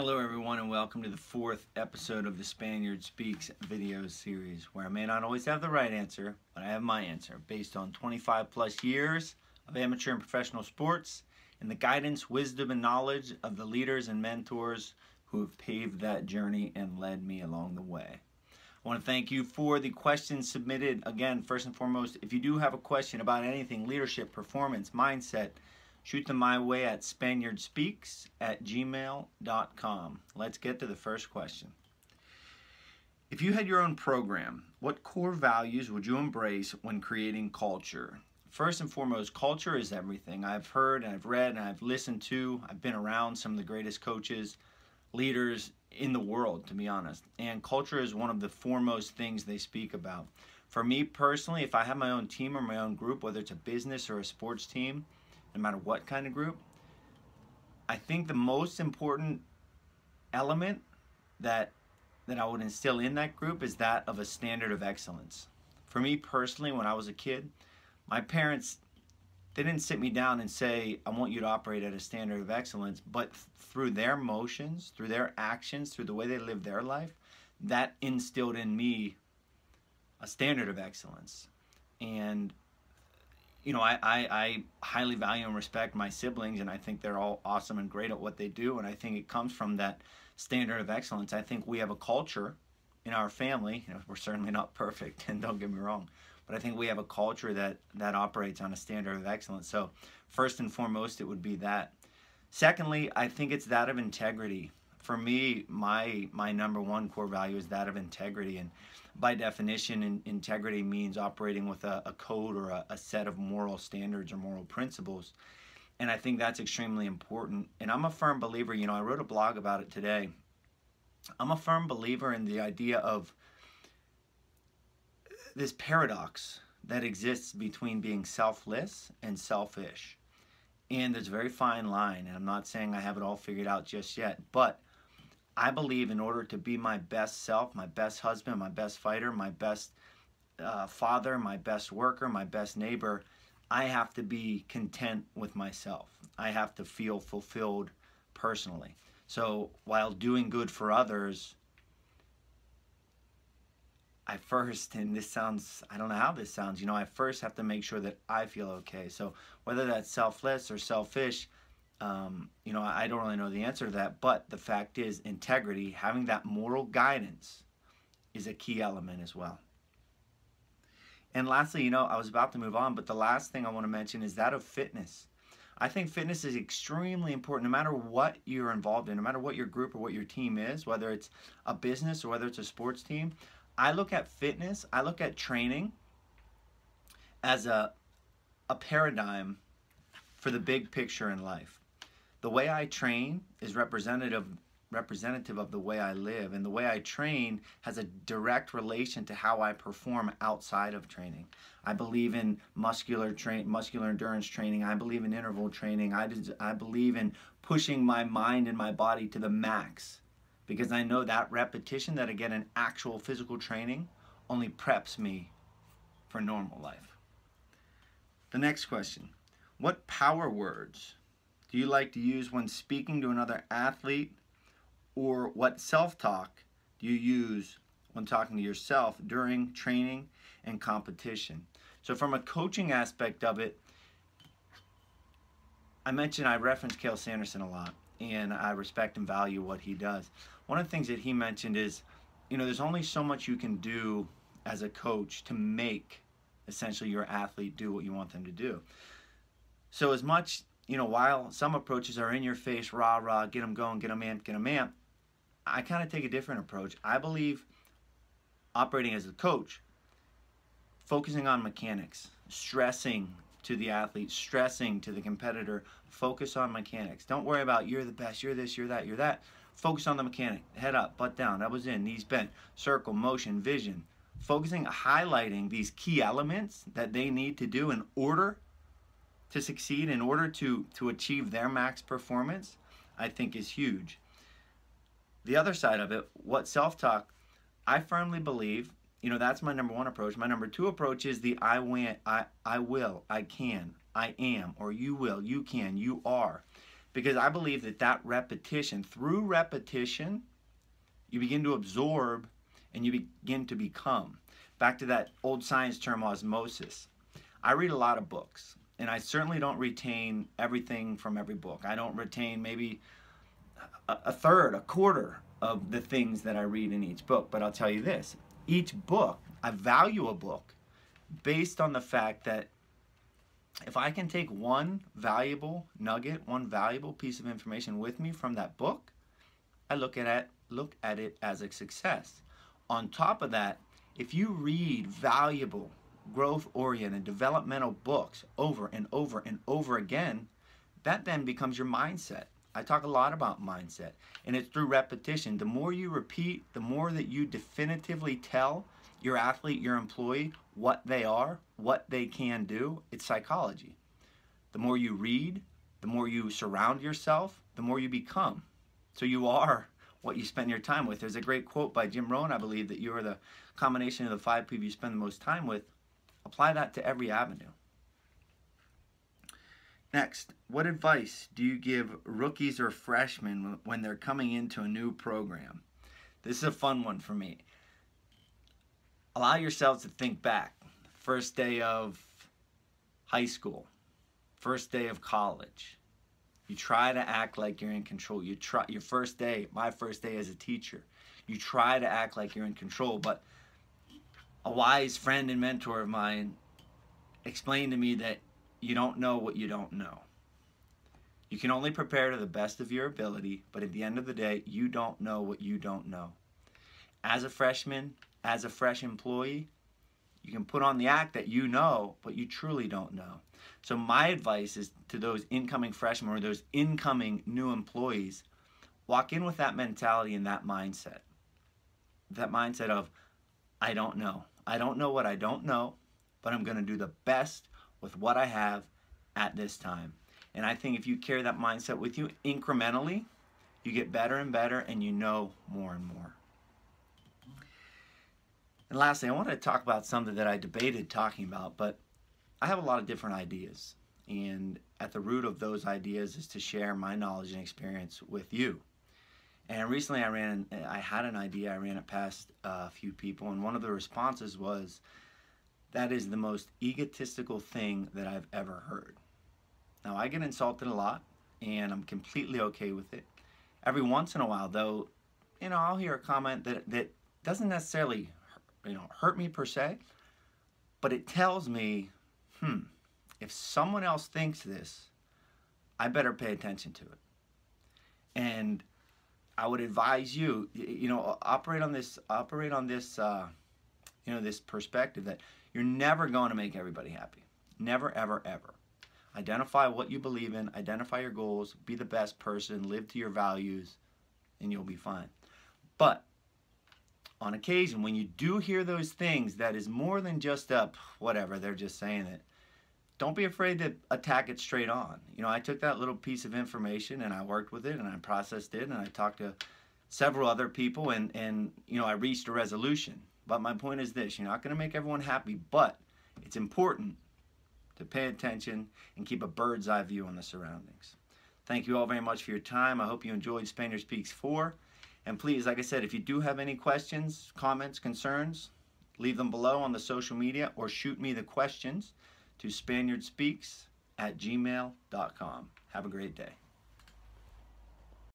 Hello everyone and welcome to the fourth episode of the Spaniard Speaks video series, where I may not always have the right answer, but I have my answer based on 25 plus years of amateur and professional sports and the guidance, wisdom, and knowledge of the leaders and mentors who have paved that journey and led me along the way. I want to thank you for the questions submitted. Again, first and foremost, if you do have a question about anything, leadership, performance, mindset, shoot them my way at spaniardspeaks@gmail.com. Let's get to the first question. If you had your own program, what core values would you embrace when creating culture? First and foremost, culture is everything. I've heard and I've read and I've listened to, I've been around some of the greatest coaches, leaders in the world, to be honest. And culture is one of the foremost things they speak about. For me personally, if I have my own team or my own group, whether it's a business or a sports team, no matter what kind of group, I think the most important element that I would instill in that group is that of a standard of excellence. For me personally, when I was a kid, my parents, they didn't sit me down and say, I want you to operate at a standard of excellence, but through their motions, through their actions, through the way they lived their life, that instilled in me a standard of excellence. And you know, I highly value and respect my siblings, and I think they're all awesome and great at what they do, and I think it comes from that standard of excellence. I think we have a culture in our family, you know, we're certainly not perfect, and don't get me wrong, but I think we have a culture that operates on a standard of excellence. So first and foremost, it would be that. Secondly, I think it's that of integrity. For me, my number one core value is that of integrity, and by definition, integrity means operating with a code or a set of moral standards or moral principles, and I think that's extremely important. And I'm a firm believer, you know, I wrote a blog about it today. I'm a firm believer in the idea of this paradox that exists between being selfless and selfish. And there's a very fine line, and I'm not saying I have it all figured out just yet, but I believe in order to be my best self, my best husband, my best fighter, my best father, my best worker, my best neighbor, I have to be content with myself. I have to feel fulfilled personally. So while doing good for others, I first, and this sounds, I don't know how this sounds, you know, I first have to make sure that I feel okay. So whether that's selfless or selfish, you know, I don't really know the answer to that, but the fact is integrity, having that moral guidance, is a key element as well. And lastly, you know, I was about to move on, but the last thing I want to mention is that of fitness. I think fitness is extremely important no matter what you're involved in, no matter what your group or what your team is, whether it's a business or whether it's a sports team. I look at fitness, I look at training as a paradigm for the big picture in life. The way I train is representative of the way I live, and the way I train has a direct relation to how I perform outside of training. I believe in muscular endurance training. I believe in interval training. I believe in pushing my mind and my body to the max, because I know that repetition that I get in actual physical training only preps me for normal life. The next question: what power words do you like to use when speaking to another athlete, or what self-talk do you use when talking to yourself during training and competition? So from a coaching aspect of it, I reference Cale Sanderson a lot, and I respect and value what he does. One of the things that he mentioned is, you know, there's only so much you can do as a coach to make essentially your athlete do what you want them to do. So as much, you know, while some approaches are in your face, rah, rah, get them going, get them amped, I kind of take a different approach. I believe operating as a coach, focusing on mechanics, stressing to the athlete, stressing to the competitor, focus on mechanics. Don't worry about you're the best, you're this, you're that, you're that. Focus on the mechanic. Head up, butt down, elbows in, knees bent, circle, motion, vision. Focusing, highlighting these key elements that they need to do in order to succeed, in order to achieve their max performance, I think is huge. The other side of it, what self-talk, I firmly believe, you know, that's my number one approach. My number two approach is the I will, I can, I am, or you will, you can, you are. Because I believe that that repetition, through repetition, you begin to absorb and you begin to become. Back to that old science term, osmosis. I read a lot of books, and I certainly don't retain everything from every book. I don't retain maybe a third, a quarter of the things that I read in each book. But I'll tell you this, each book, I value a book based on the fact that if I can take one valuable nugget, one valuable piece of information with me from that book, I look at it as a success. On top of that, if you read valuable, growth-oriented, developmental books over and over and over again, that then becomes your mindset. I talk a lot about mindset, and it's through repetition. The more you repeat, the more that you definitively tell your athlete, your employee, what they are, what they can do. It's psychology. The more you read, the more you surround yourself, the more you become. So you are what you spend your time with. There's a great quote by Jim Rohn, I believe, that you are the combination of the 5 people you spend the most time with. Apply that to every avenue. Next, what advice do you give rookies or freshmen when they're coming into a new program? This is a fun one for me. Allow yourselves to think back. First day of high school, first day of college. You try to act like you're in control. You try your first day, my first day as a teacher. You try to act like you're in control, but a wise friend and mentor of mine explained to me that you don't know what you don't know. You can only prepare to the best of your ability, but at the end of the day, you don't know what you don't know. As a freshman, as a fresh employee, you can put on the act that you know, but you truly don't know. So my advice is to those incoming freshmen or those incoming new employees, walk in with that mentality and that mindset. That mindset of, I don't know. I don't know what I don't know, but I'm going to do the best with what I have at this time. And I think if you carry that mindset with you incrementally, you get better and better and you know more and more. And lastly, I wanted to talk about something that I debated talking about, but I have a lot of different ideas. And at the root of those ideas is to share my knowledge and experience with you. And recently I had an idea, I ran it past a few people, and one of the responses was, that is the most egotistical thing that I've ever heard. Now, I get insulted a lot, and I'm completely okay with it. Every once in a while, though, I'll hear a comment that doesn't necessarily hurt me per se, but it tells me, if someone else thinks this, I better pay attention to it. And I would advise you, operate on this, this perspective that you're never going to make everybody happy. Never, ever, ever. Identify what you believe in, identify your goals, be the best person, live to your values, and you'll be fine. But on occasion, when you do hear those things that is more than just whatever, they're just saying it, don't be afraid to attack it straight on. I took that little piece of information and I worked with it and I processed it and I talked to several other people and I reached a resolution. But my point is this, you're not going to make everyone happy, but it's important to pay attention and keep a bird's eye view on the surroundings. Thank you all very much for your time. I hope you enjoyed Spaniard Speaks 4. And please, like I said, if you do have any questions, comments, concerns, leave them below on the social media or shoot me the questions to SpaniardSpeaks@gmail.com. Have a great day.